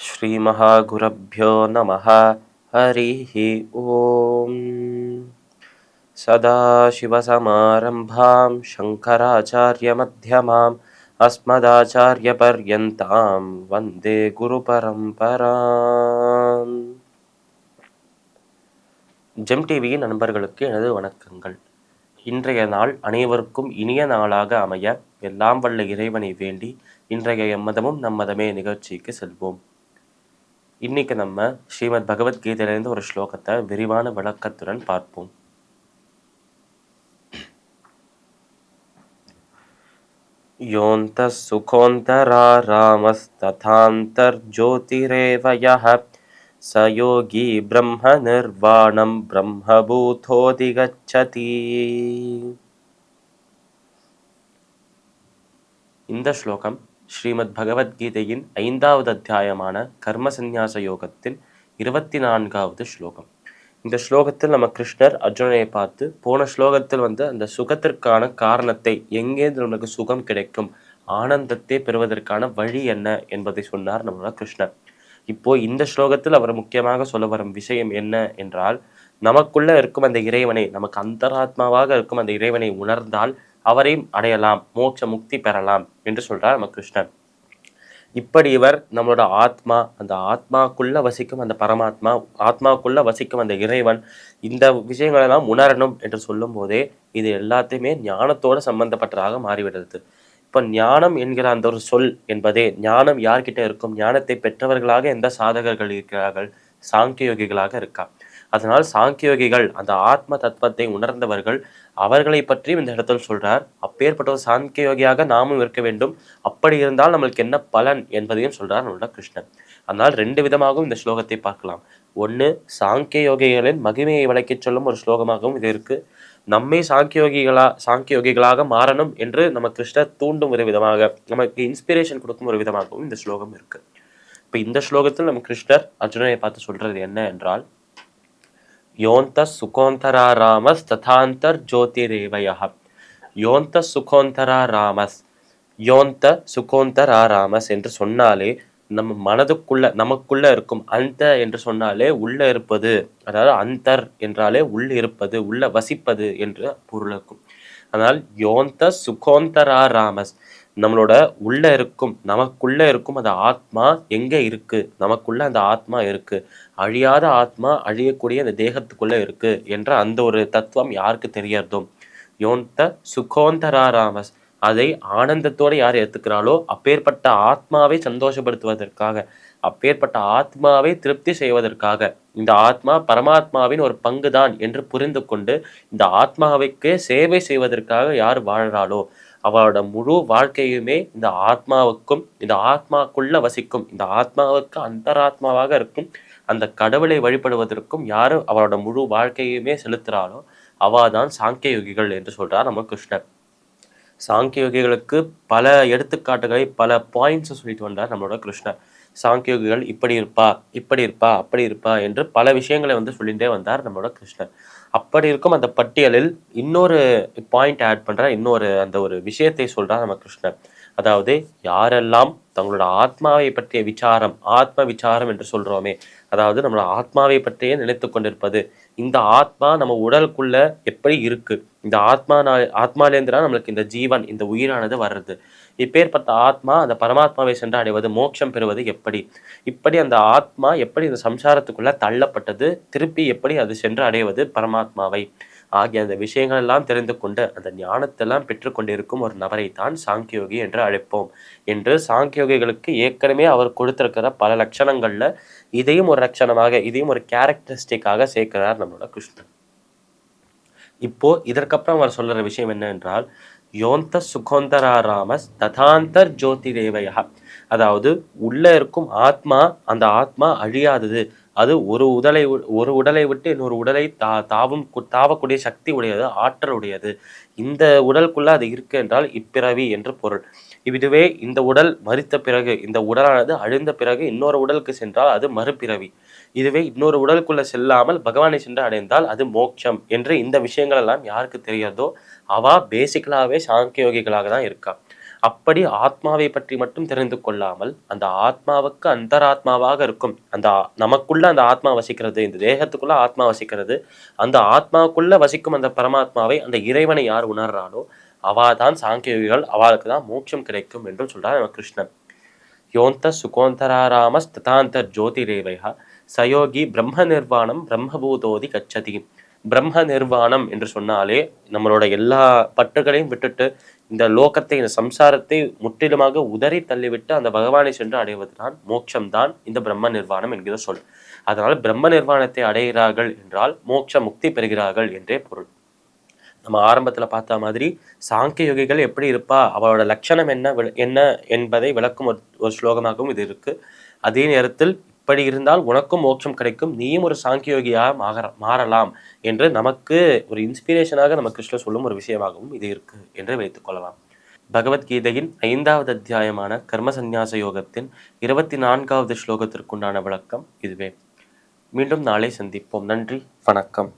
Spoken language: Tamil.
श्रीमहागुरुभ्यो नमः। हरिः ओम्। सदाशिवसमारम्भां शङ्कराचार्यमध्यमाम् अस्मदाचार्यपर्यन्तां वन्दे குருபரம்பராம். ஜெம் டிவியின் நண்பர்களுக்கு எனது வணக்கங்கள். இன்றைய நாள் அனைவருக்கும் இனிய நாளாக அமைய எல்லாம் வல்ல இறைவனை வேண்டி இன்றைய எம்மதமும் நம்மதமே நிகழ்ச்சிக்கு செல்வோம். இன்னைக்கு நம்ம ஸ்ரீமத் பகவத்கீதையிலிருந்து ஒரு ஸ்லோகத்தை விரிவான விளக்கத்துடன் பார்ப்போம். யோந்தஸ் சுகோந்தராராமஸ்ததாந்தர்ஜோதிரேவ யஹ ச யோகி பிரம்ம நிர்வாணம் பிரம்மபூதோதிகச்சதி. இந்த ஸ்லோகம் ஸ்ரீமத் பகவத்கீதையின் 5வது அத்தியாயமான கர்ம சந்நியாச யோகத்தில் 24வது ஸ்லோகம். இந்த ஸ்லோகத்தில் நம்ம கிருஷ்ணர் அர்ஜுனனை பார்த்து போன ஸ்லோகத்தில் அந்த சுகத்திற்கான காரணத்தை, எங்கேருந்து நமக்கு சுகம் கிடைக்கும், ஆனந்தத்தை பெறுவதற்கான வழி என்ன என்பதை சொன்னார் நம்மளோட கிருஷ்ணர். இப்போ இந்த ஸ்லோகத்தில் அவர் முக்கியமாக சொல்ல வரும் விஷயம் என்ன என்றால், நமக்குள்ள இருக்கும் அந்த இறைவனை, நமக்கு அந்தராத்மாவாக இருக்கும் அந்த இறைவனை உணர்ந்தால் அவரையும் அடையலாம், மோட்ச முக்தி பெறலாம் என்று சொல்றார் நம்ம கிருஷ்ணர். இப்படி இவர் நம்மளோட ஆத்மா, அந்த ஆத்மாக்குள்ள வசிக்கும் அந்த பரமாத்மா, ஆத்மாக்குள்ள வசிக்கும் அந்த இறைவன், இந்த விஷயங்களெல்லாம் உணரணும் என்று சொல்லும் போதே இது எல்லாத்தையுமே ஞானத்தோடு சம்பந்தப்பட்டதாக மாறிவிடுது. இப்போ ஞானம் என்கிற அந்த ஒரு சொல் என்பதே, ஞானம் யார்கிட்ட இருக்கும், ஞானத்தை பெற்றவர்களாக எந்த சாதகர்கள் இருக்கிறார்கள், சாங்கிய யோகிகளாக இருக்கா. அதனால் சாங்கியோகிகள், அந்த ஆத்ம தத்துவத்தை உணர்ந்தவர்கள், அவர்களை பற்றியும் இந்த இடத்தில் சொல்றார். அப்பேற்பட்ட ஒரு சாங்கியோகியாக நாமும் இருக்க வேண்டும், அப்படி இருந்தால் நம்மளுக்கு என்ன பலன் என்பதையும் சொல்றார் நம்மளோட கிருஷ்ணன். அதனால் 2 விதமாகவும் இந்த ஸ்லோகத்தை பார்க்கலாம். ஒன்று, சாங்கிய யோகிகளின் மகிமையை விளக்கி சொல்லும் ஒரு ஸ்லோகமாகவும் இது இருக்கு. நம்மை சாங்கியோகிகளாக மாறணும் என்று நம்ம கிருஷ்ணர் தூண்டும் ஒரு விதமாக, நமக்கு இன்ஸ்பிரேஷன் கொடுக்கும் ஒரு விதமாகவும் இந்த ஸ்லோகம் இருக்கு. இப்போ இந்த ஸ்லோகத்தில் நம்ம கிருஷ்ணர் அர்ஜுனனை பார்த்து சொல்றது என்ன என்றால், யோந்தஸ் சுகோந்தராராமஸ் ததாந்தர் ஜோதிரேவயஹ. யோந்த சுகோந்தராராமஸ், யோந்த சுகோந்தராராமஸ் என்று சொன்னாலே நம்ம மனதுக்குள்ள, நமக்குள்ள இருக்கும். அந்த என்று சொன்னாலே உள்ள இருப்பது, அதாவது அந்தர் என்றாலே உள்ள இருப்பது, உள்ள வசிப்பது என்று பொருள் இருக்கும். அதனால் யோந்த சுகோந்தராராமஸ், நம்மளோட உள்ள இருக்கும், நமக்குள்ள இருக்கும் அந்த ஆத்மா எங்க இருக்கு, நமக்குள்ள அந்த ஆத்மா இருக்கு, அழியாத ஆத்மா அழியக்கூடிய அந்த தேகத்துக்குள்ள இருக்கு என்ற அந்த ஒரு தத்துவம் யாருக்கு தெரியறதோ, யோந்த சுகோந்தராராமஸ், அதை ஆனந்தத்தோடு யார் ஏத்துக்கிறாளோ, அப்பேற்பட்ட ஆத்மாவை சந்தோஷப்படுத்துவதற்காக, அப்பேற்பட்ட ஆத்மாவை திருப்தி செய்வதற்காக, இந்த ஆத்மா பரமாத்மாவின் ஒரு பங்குதான் என்று புரிந்து கொண்டு இந்த ஆத்மாவுக்கே சேவை செய்வதற்காக யார் வாழ்கிறாளோ, அவளோட முழு வாழ்க்கையுமே இந்த ஆத்மாவுக்கும், இந்த ஆத்மாக்குள்ள வசிக்கும், இந்த ஆத்மாவுக்கு அந்தராத்மாவாக இருக்கும் அந்த கடவுளை வழிபடுவதற்கும் யாரு அவளோட முழு வாழ்க்கையுமே செலுத்துறாளோ அவாதான் சாங்கிய யோகிகள் என்று சொல்றார் நம்ம கிருஷ்ணர். சாங்கிய யோகிகளுக்கு பல எடுத்துக்காட்டுகளை, பல பாயிண்ட்ஸ் சொல்லிட்டு வந்தார் நம்மளோட கிருஷ்ணர். சாங்கிய யோகிகள் இப்படி இருப்பா, இப்படி இருப்பா, அப்படி இருப்பா என்று பல விஷயங்களை சொல்லிட்டே வந்தார் நம்மளோட கிருஷ்ணர். அப்படி இருக்கும் அந்த பட்டியலில் இன்னொரு பாயிண்ட் ஆட் பண்ற, இன்னொரு அந்த ஒரு விஷயத்தை சொல்றார் நம்ம கிருஷ்ணர். அதாவது யாரெல்லாம் தங்களோட ஆத்மாவை பற்றிய விசாரம், ஆத்ம விசாரம் என்று சொல்றோமே, அதாவது நம்மளோட ஆத்மாவை பற்றியே நினைத்து கொண்டிருப்பது, இந்த ஆத்மா நம்ம உடலுக்குள்ள எப்படி இருக்கு, இந்த ஆத்மாலேந்திரா நம்மளுக்கு இந்த ஜீவன், இந்த உயிரானது வர்றது, இப்பேற்பட்ட ஆத்மா அந்த பரமாத்மாவை சென்று அடைவது, மோட்சம் பெறுவது எப்படி, இப்படி அந்த ஆத்மா எப்படி இந்த சம்சாரத்துக்குள்ள தள்ளப்பட்டது, திருப்பி எப்படி அது சென்று அடைவது பரமாத்மாவை ஆகிய அந்த விஷயங்கள் எல்லாம் தெரிந்து கொண்டு அந்த ஞானத்தெல்லாம் பெற்றுக்கொண்டிருக்கும் ஒரு நபரை தான் சாங்கியோகி என்று அழைப்போம் என்று சாங்கியோகிகளுக்கு ஏற்கனவே அவர் கொடுத்திருக்கிற பல லட்சணங்கள்ல இதையும் ஒரு லட்சணமாக, இதையும் ஒரு கேரக்டரிஸ்டிக்காக சேர்க்கிறார் நம்மளோட கிருஷ்ணன். இப்போ இதற்கப்புறம் அவர் சொல்ற விஷயம் என்ன என்றால், யோந்த சுகோந்தராராமஸ் ததாந்தர் ஜோதிரேவயா, அதாவது உள்ள இருக்கும் ஆத்மா, அந்த ஆத்மா அழியாதது, அது ஒரு உடலை விட்டு இன்னொரு உடலை தாவக்கூடிய சக்தி உடையது, ஆற்றல் உடையது. இந்த உடலுக்குள்ள அது இருக்கு என்றால் இப்பிறவி என்று பொருள். இதுவே இந்த உடல் மரித்த பிறகு, இந்த உடலானது அழிந்த பிறகு இன்னொரு உடலுக்கு சென்றால் அது மறுபிறவி. இதுவே இன்னொரு உடலுக்குள்ள செல்லாமல் பகவானை சென்று அடைந்தால் அது மோட்சம் என்று இந்த விஷயங்கள் எல்லாம் யாருக்கு தெரியாதோ அவா பேசிக்கலாவே சாங்கிய யோகிகளாக தான் இருக்கா. அப்படி ஆத்மாவை பற்றி மட்டும் தெரிந்து கொள்ளாமல் அந்த ஆத்மாவுக்கு அந்தராத்மாவாக இருக்கும் அந்த நமக்குள்ள அந்த ஆத்மா வசிக்கிறது, இந்த தேகத்துக்குள்ள ஆத்மா வசிக்கிறது, அந்த ஆத்மாவுக்குள்ள வசிக்கும் அந்த பரமாத்மாவை, அந்த இறைவனை யார் உணர்றாளோ அவாதான் சாங்கிய யோகிகள், அவளுக்கு தான் மோட்சம் கிடைக்கும் என்று சொல்றார் நம்ம கிருஷ்ணன். யோந்த சுகோந்தராராமஸ் ததாந்தர் ஜோதிரேவையா சயோகி பிரம்ம நிர்வாணம் பிரம்மபூதோதி கச்சதி. பிரம்ம நிர்வாணம் என்று சொன்னாலே நம்மளோட எல்லா பற்றுகளையும் விட்டுட்டு இந்த லோகத்தை, இந்த சம்சாரத்தை முற்றிலுமாக உதறி தள்ளிவிட்டு அந்த பகவானை சென்று அடைவதுதான் மோட்சம்தான் இந்த பிரம்ம நிர்வாணம் என்கிற சொல். அதனால் பிரம்ம நிர்வாணத்தை அடைகிறார்கள் என்றால் மோட்ச முக்தி பெறுகிறார்கள் என்றே பொருள். நம்ம ஆரம்பத்தில் பார்த்த மாதிரி சாங்கிய யோகிகள் எப்படி இருப்பா, அவளோட லட்சணம் என்ன என்பதை விளக்கும் ஒரு ஸ்லோகமாகவும் இது இருக்கு. அதே நேரத்தில் இப்படி இருந்தால் உனக்கும் மோட்சம் கிடைக்கும், நீயும் ஒரு சாங்கிய யோகியாக மாறலாம் என்று நமக்கு ஒரு இன்ஸ்பிரேஷனாக நம்ம கிருஷ்ணர் சொல்லும் ஒரு விஷயமாகவும் இது இருக்கு என்று வைத்துக் கொள்ளலாம். பகவத்கீதையின் 5வது அத்தியாயமான கர்ம சந்நியாச யோகத்தின் 24வது ஸ்லோகத்திற்குண்டான விளக்கம் இதுவே. மீண்டும் நாளை சந்திப்போம். நன்றி, வணக்கம்.